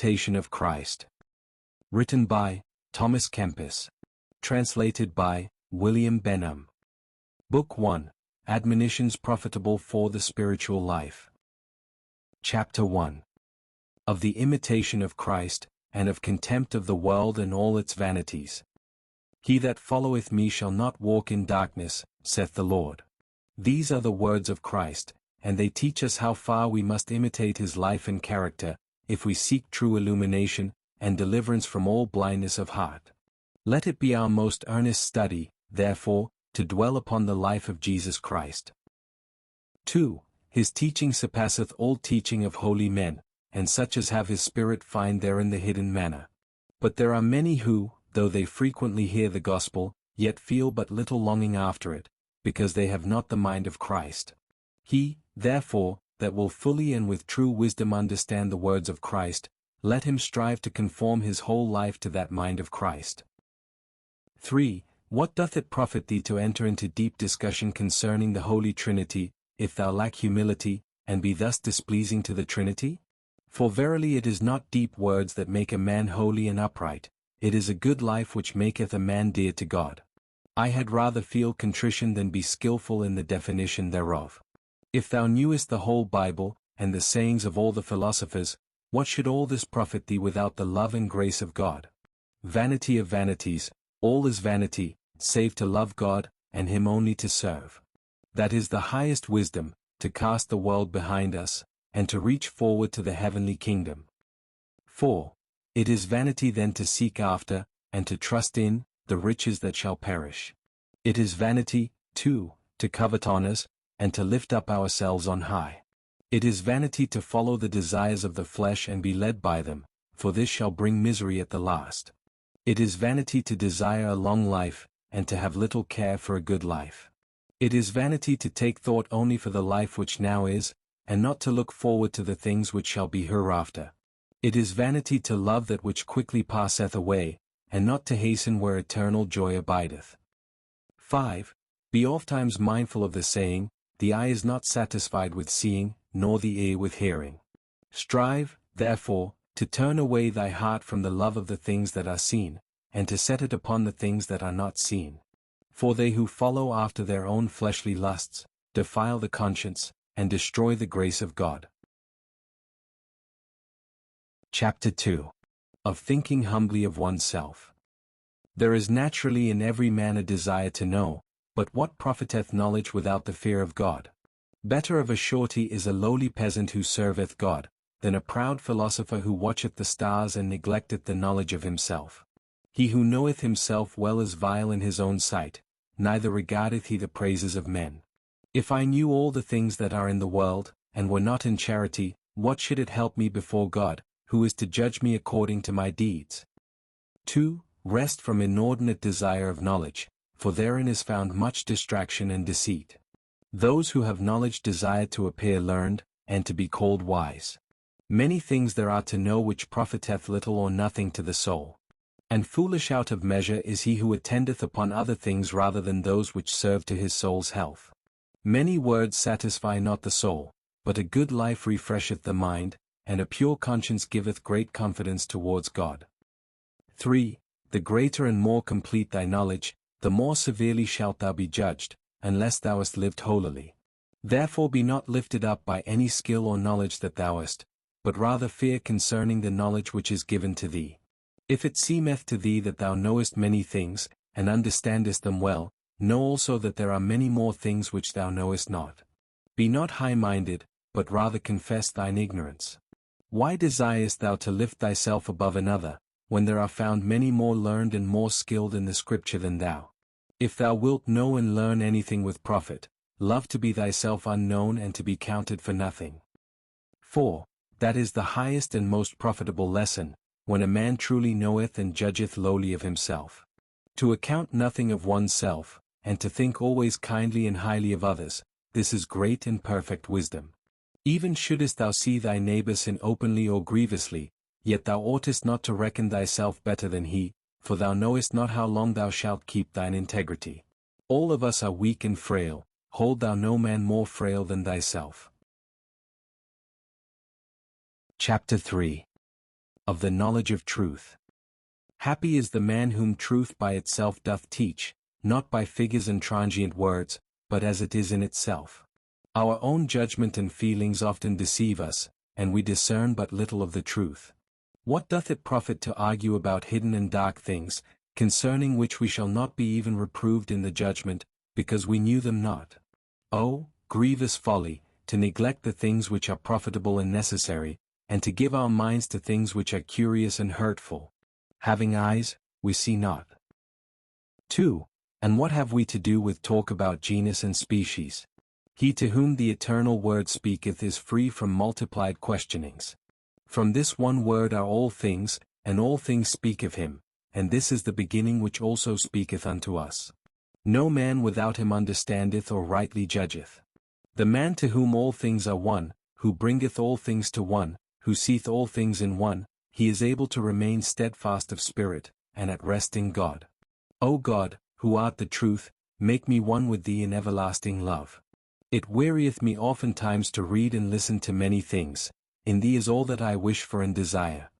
Imitation of Christ. Written by Thomas Kempis. Translated by William Benham. Book 1. Admonitions Profitable for the Spiritual Life. Chapter 1. Of the Imitation of Christ, and of Contempt of the world and all its vanities. He that followeth me shall not walk in darkness, saith the Lord. These are the words of Christ, and they teach us how far we must imitate his life and character, if we seek true illumination, and deliverance from all blindness of heart. Let it be our most earnest study, therefore, to dwell upon the life of Jesus Christ. 2. His teaching surpasseth all teaching of holy men, and such as have his Spirit find therein the hidden manna. But there are many who, though they frequently hear the gospel, yet feel but little longing after it, because they have not the mind of Christ. He, therefore, that will fully and with true wisdom understand the words of Christ, let him strive to conform his whole life to that mind of Christ. 3. What doth it profit thee to enter into deep discussion concerning the Holy Trinity, if thou lack humility, and be thus displeasing to the Trinity? For verily it is not deep words that make a man holy and upright, it is a good life which maketh a man dear to God. I had rather feel contrition than be skillful in the definition thereof. If thou knewest the whole Bible, and the sayings of all the philosophers, what should all this profit thee without the love and grace of God? Vanity of vanities, all is vanity, save to love God, and him only to serve. That is the highest wisdom, to cast the world behind us, and to reach forward to the heavenly kingdom. 4. It is vanity then to seek after, and to trust in, the riches that shall perish. It is vanity, too, to covet honors, and to lift up ourselves on high. It is vanity to follow the desires of the flesh and be led by them, for this shall bring misery at the last. It is vanity to desire a long life, and to have little care for a good life. It is vanity to take thought only for the life which now is, and not to look forward to the things which shall be hereafter. It is vanity to love that which quickly passeth away, and not to hasten where eternal joy abideth. 5. Be ofttimes mindful of the saying, the eye is not satisfied with seeing, nor the ear with hearing. Strive, therefore, to turn away thy heart from the love of the things that are seen, and to set it upon the things that are not seen. For they who follow after their own fleshly lusts, defile the conscience, and destroy the grace of God. Chapter 2. Of Thinking Humbly of Oneself. There is naturally in every man a desire to know, but what profiteth knowledge without the fear of God? Better of a surety is a lowly peasant who serveth God, than a proud philosopher who watcheth the stars and neglecteth the knowledge of himself. He who knoweth himself well is vile in his own sight, neither regardeth he the praises of men. If I knew all the things that are in the world, and were not in charity, what should it help me before God, who is to judge me according to my deeds? 2. Rest from inordinate desire of knowledge, for therein is found much distraction and deceit. Those who have knowledge desire to appear learned, and to be called wise. Many things there are to know which profiteth little or nothing to the soul. And foolish out of measure is he who attendeth upon other things rather than those which serve to his soul's health. Many words satisfy not the soul, but a good life refresheth the mind, and a pure conscience giveth great confidence towards God. 3. The greater and more complete thy knowledge, the more severely shalt thou be judged, unless thou hast lived holily. Therefore be not lifted up by any skill or knowledge that thou hast, but rather fear concerning the knowledge which is given to thee. If it seemeth to thee that thou knowest many things, and understandest them well, know also that there are many more things which thou knowest not. Be not high-minded, but rather confess thine ignorance. Why desirest thou to lift thyself above another, when there are found many more learned and more skilled in the Scripture than thou? If thou wilt know and learn anything with profit, love to be thyself unknown and to be counted for nothing. 4. That is the highest and most profitable lesson, when a man truly knoweth and judgeth lowly of himself. To account nothing of oneself, and to think always kindly and highly of others, this is great and perfect wisdom. Even shouldest thou see thy neighbor sin openly or grievously, yet thou oughtest not to reckon thyself better than he, for thou knowest not how long thou shalt keep thine integrity. All of us are weak and frail, hold thou no man more frail than thyself. Chapter 3. of the knowledge of truth. Happy is the man whom truth by itself doth teach, not by figures and transient words, but as it is in itself. Our own judgment and feelings often deceive us, and we discern but little of the truth. What doth it profit to argue about hidden and dark things, concerning which we shall not be even reproved in the judgment, because we knew them not? Oh, grievous folly, to neglect the things which are profitable and necessary, and to give our minds to things which are curious and hurtful. Having eyes, we see not. 2. And what have we to do with talk about genus and species? He to whom the eternal word speaketh is free from multiplied questionings. From this one word are all things, and all things speak of him, and this is the beginning which also speaketh unto us. No man without him understandeth or rightly judgeth. The man to whom all things are one, who bringeth all things to one, who seeth all things in one, he is able to remain steadfast of spirit, and at rest in God. O God, who art the truth, make me one with thee in everlasting love. It wearieth me oftentimes to read and listen to many things, in thee is all that I wish for and desire.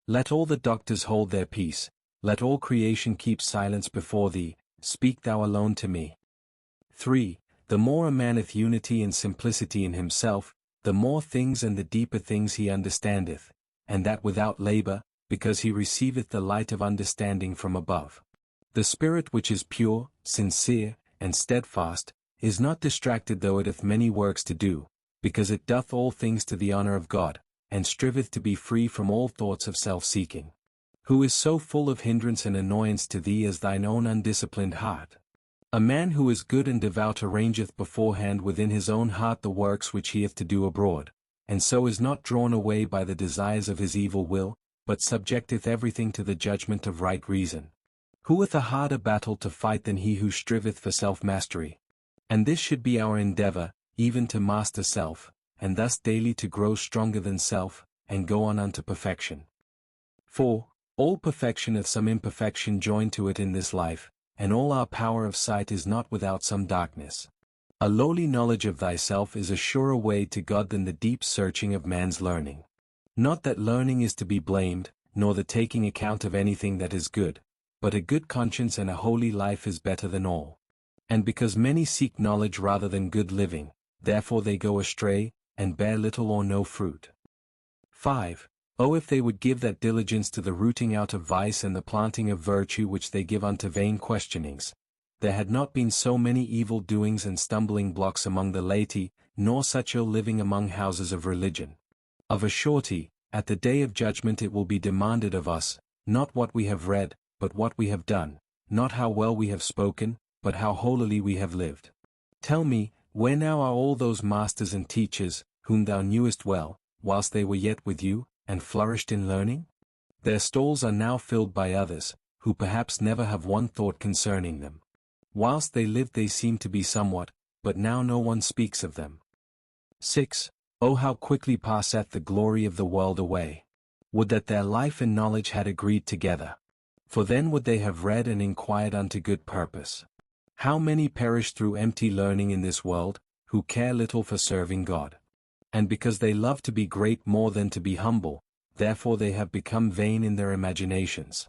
Let all the doctors hold their peace, let all creation keep silence before thee, speak thou alone to me. 3. The more a man hath unity and simplicity in himself, the more things and the deeper things he understandeth, and that without labor, because he receiveth the light of understanding from above. The spirit which is pure, sincere, and steadfast, is not distracted though it hath many works to do, because it doth all things to the honor of God, and striveth to be free from all thoughts of self-seeking. Who is so full of hindrance and annoyance to thee as thine own undisciplined heart? A man who is good and devout arrangeth beforehand within his own heart the works which he hath to do abroad, and so is not drawn away by the desires of his evil will, but subjecteth everything to the judgment of right reason. Who hath a harder battle to fight than he who striveth for self-mastery? And this should be our endeavor, even to master self, and thus daily to grow stronger than self, and go on unto perfection. 4. All perfection hath some imperfection joined to it in this life, and all our power of sight is not without some darkness. A lowly knowledge of thyself is a surer way to God than the deep searching of man's learning. Not that learning is to be blamed, nor the taking account of anything that is good, but a good conscience and a holy life is better than all. And because many seek knowledge rather than good living, therefore they go astray, and bear little or no fruit. 5. Oh, if they would give that diligence to the rooting out of vice and the planting of virtue which they give unto vain questionings, there had not been so many evil doings and stumbling blocks among the laity, nor such ill living among houses of religion. Of a surety, at the day of judgment it will be demanded of us, not what we have read, but what we have done, not how well we have spoken, but how holily we have lived. Tell me, where now are all those masters and teachers, whom thou knewest well, whilst they were yet with you, and flourished in learning? Their stalls are now filled by others, who perhaps never have one thought concerning them. Whilst they lived they seemed to be somewhat, but now no one speaks of them. 6. Oh, how quickly passeth the glory of the world away! Would that their life and knowledge had agreed together! For then would they have read and inquired unto good purpose. How many perish through empty learning in this world, who care little for serving God? And because they love to be great more than to be humble, therefore they have become vain in their imaginations.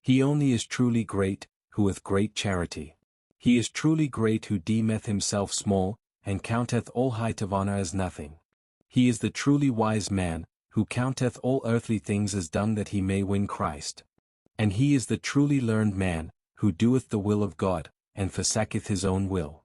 He only is truly great, who hath great charity. He is truly great who deemeth himself small, and counteth all height of honor as nothing. He is the truly wise man, who counteth all earthly things as dung that he may win Christ. And he is the truly learned man, who doeth the will of God, and forsaketh his own will.